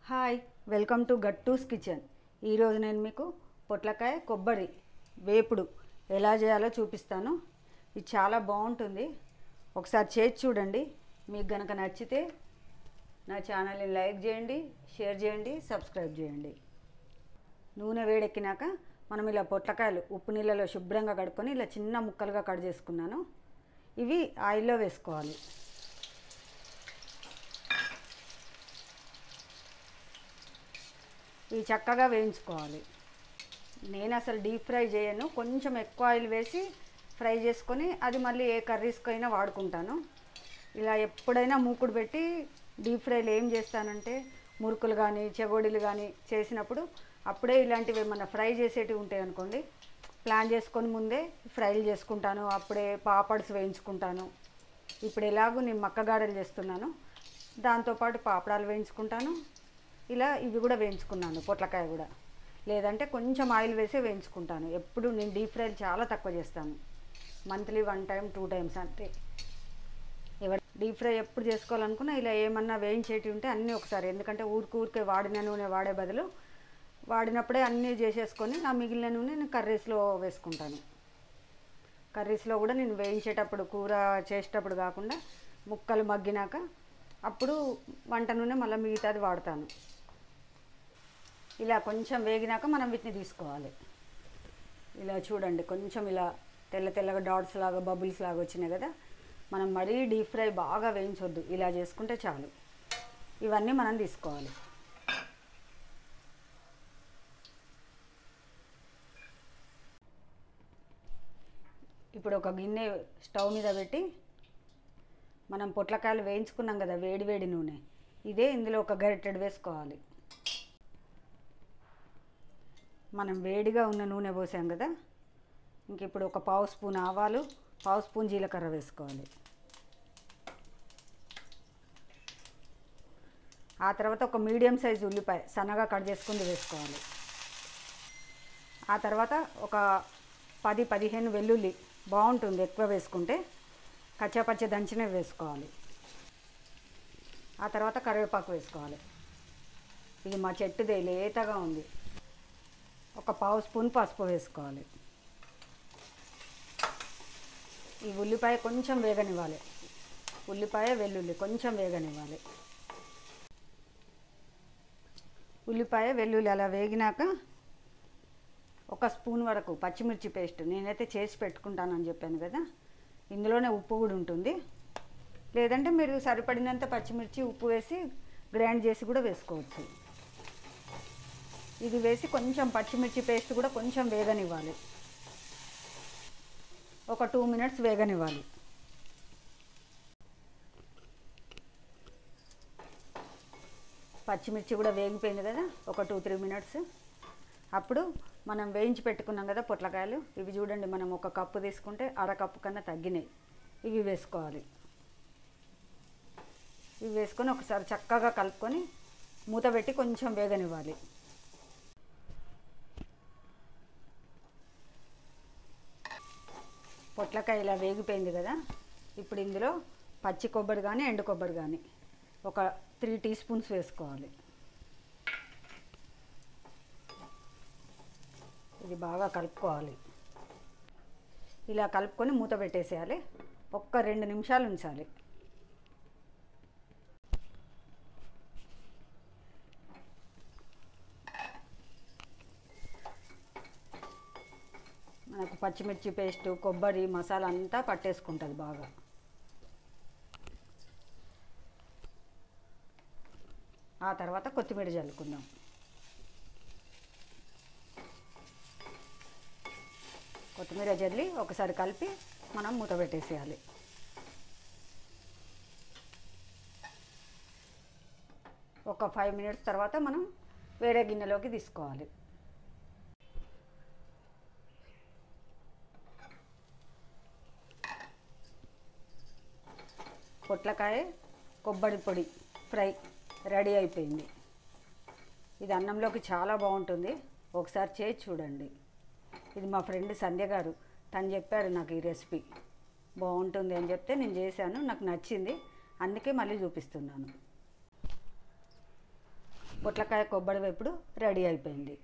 Hi, welcome to Gattu's kitchen. ఈరోజు నేను మీకు పొట్లకాయ కొబ్బరి వేపుడు ఎలా చేయాలో చూపిస్తాను. ఇది చాలా బాగుంటుంది. ఒకసారి చేసి చూడండి. మీకు గనక నచ్చితే నా ఛానల్ని లైక్ చేయండి, షేర్ చేయండి, సబ్స్క్రైబ్ చేయండి. నూనె వేడెక్కినాక మనం ఇలా పొట్లకాయలు ఉప్పు నీళ్ళలో శుభ్రంగా కడుక్కొని ఇలా చిన్న ముక్కలుగా కట్ చేసుకున్నాను. ఇవి ఆయిల్లో వేసుకోవాలి. ఇవి చక్కగా వేయించుకోవాలి. నేను అసలు డీప్ ఫ్రై చేయను, కొంచెం ఎక్కువ ఆయిల్ వేసి ఫ్రై చేసుకొని అది మళ్ళీ ఏ కర్రీస్కైనా వాడుకుంటాను. ఇలా ఎప్పుడైనా మూకుడు పెట్టి డీప్ ఫ్రైలు ఏం చేస్తానంటే మురుకులు కానీ చెగోడీలు కానీ చేసినప్పుడు అప్పుడే ఇలాంటివి ఏమన్నా ఫ్రై చేసేటివి ఉంటాయి అనుకోండి, ప్లాన్ చేసుకొని ముందే ఫ్రైలు చేసుకుంటాను. అప్పుడే పాపడ్స్ వేయించుకుంటాను. ఇప్పుడు ఎలాగో నేను మక్కగారెలు చేస్తున్నాను, దాంతోపాటు పాపడాలు వేయించుకుంటాను. ఇలా ఇవి కూడా వేయించుకున్నాను, పొట్లకాయ కూడా. లేదంటే కొంచెం ఆయిల్ వేసి వేయించుకుంటాను. ఎప్పుడు నేను డీప్ ఫ్రైలు చాలా తక్కువ చేస్తాను. మంత్లీ 1 టైం 2 టైమ్స్ అంటే. ఎవరు డీప్ ఫ్రై ఎప్పుడు చేసుకోవాలనుకున్నా ఇలా ఏమన్నా వేయించేటివి ఉంటే అన్నీ ఒకసారి, ఎందుకంటే ఊరికే వాడిన నూనె వాడే బదులు వాడినప్పుడే అన్నీ చేసేసుకొని ఆ మిగిలిన నూనె నేను కర్రీస్లో వేసుకుంటాను. కర్రీస్లో కూడా నేను వేయించేటప్పుడు, కూర చేసేటప్పుడు కాకుండా ముక్కలు మగ్గినాక అప్పుడు వంట నూనె మళ్ళీ మిగతాది వాడతాను. ఇలా కొంచెం వేగినాక మనం వీటిని తీసుకోవాలి. ఇలా చూడండి, కొంచెం ఇలా తెల్ల తెల్లగా డాట్స్ లాగా బబుల్స్ లాగా వచ్చినాయి కదా. మనం మరీ డీప్ ఫ్రై బాగా వేయించొద్దు, ఇలా చేసుకుంటే చాలు. ఇవన్నీ మనం తీసుకోవాలి. ఇప్పుడు ఒక గిన్నె స్టవ్ మీద పెట్టి మనం పొట్లకాయలు వేయించుకున్నాం కదా, వేడి వేడి నూనె ఇదే ఇందులో ఒక గరిటెడు వేసుకోవాలి. మనం వేడిగా ఉన్న నూనె పోసాం కదా, ఇంక ఇప్పుడు ఒక పావు స్పూన్ ఆవాలు, పావు స్పూన్ జీలకర్ర వేసుకోవాలి. ఆ తర్వాత ఒక మీడియం సైజు ఉల్లిపాయ సన్నగా కట్ చేసుకుని వేసుకోవాలి. ఆ తర్వాత ఒక 10-15 వెల్లుల్లి, బాగుంటుంది ఎక్కువ వేసుకుంటే, కచ్చాపచ్చ దంచినవి వేసుకోవాలి. ఆ తర్వాత కరివేపాకు వేసుకోవాలి. ఇది మా చెట్టుదే, లేతగా ఉంది. ఒక పావు స్పూన్ పసుపు వేసుకోవాలి. ఈ ఉల్లిపాయ కొంచెం వేగనివ్వాలి. ఉల్లిపాయ వెల్లుల్లి కొంచెం వేగనివ్వాలి. ఉల్లిపాయ వెల్లుల్లి అలా వేగినాక ఒక స్పూన్ వరకు పచ్చిమిర్చి పేస్ట్, నేనైతే చేసి పెట్టుకుంటానని చెప్పాను కదా, ఇందులోనే ఉప్పు కూడా ఉంటుంది. లేదంటే మీరు సరిపడినంత పచ్చిమిర్చి ఉప్పు వేసి గ్రైండ్ చేసి కూడా వేసుకోవచ్చు. ఇది వేసి కొంచెం పచ్చిమిర్చి పేస్ట్ కూడా కొంచెం వేగనివ్వాలి. ఒక 2 మినిట్స్ వేగనివ్వాలి. పచ్చిమిర్చి కూడా వేగిపోయింది కదా, ఒక 2-3 మినిట్స్. అప్పుడు మనం వేయించి పెట్టుకున్నాం కదా పొట్లకాయలు, ఇవి చూడండి, మనం ఒక కప్పు తీసుకుంటే అరకప్పు కన్నా తగ్గినాయి. ఇవి వేసుకోవాలి. ఇవి వేసుకొని ఒకసారి చక్కగా కలుపుకొని మూత పెట్టి కొంచెం వేగనివ్వాలి. పొట్లకాయ ఇలా వేగిపోయింది కదా, ఇప్పుడు ఇందులో పచ్చి కొబ్బరి కానీ ఎండు కొబ్బరి కానీ ఒక 3 టీ స్పూన్స్ వేసుకోవాలి. ఇది బాగా కలుపుకోవాలి. ఇలా కలుపుకొని మూత పెట్టేసేయాలి. ఒక్క 2 నిమిషాలు ఉంచాలి. మనకు పచ్చిమిర్చి పేస్టు, కొబ్బరి మసాలా అంతా పట్టేసుకుంటుంది బాగా. ఆ తర్వాత కొత్తిమీర చల్లుకుందాం. కొత్తిమీర జల్లి ఒకసారి కలిపి మనం మూత పెట్టేసేయాలి. ఒక 5 మినిట్స్ తర్వాత మనం వేరే గిన్నెలోకి తీసుకోవాలి. పొట్లకాయ కొబ్బరి పొడి ఫ్రై రెడీ అయిపోయింది. ఇది అన్నంలోకి చాలా బాగుంటుంది. ఒకసారి చేసి చూడండి. ఇది మా ఫ్రెండ్ సంధ్య గారు, తను చెప్పారు నాకు ఈ రెసిపీ బాగుంటుంది అని చెప్తే నేను చేశాను, నాకు నచ్చింది, అందుకే మళ్ళీ చూపిస్తున్నాను. పొట్లకాయ కొబ్బరి వేపుడు రెడీ అయిపోయింది.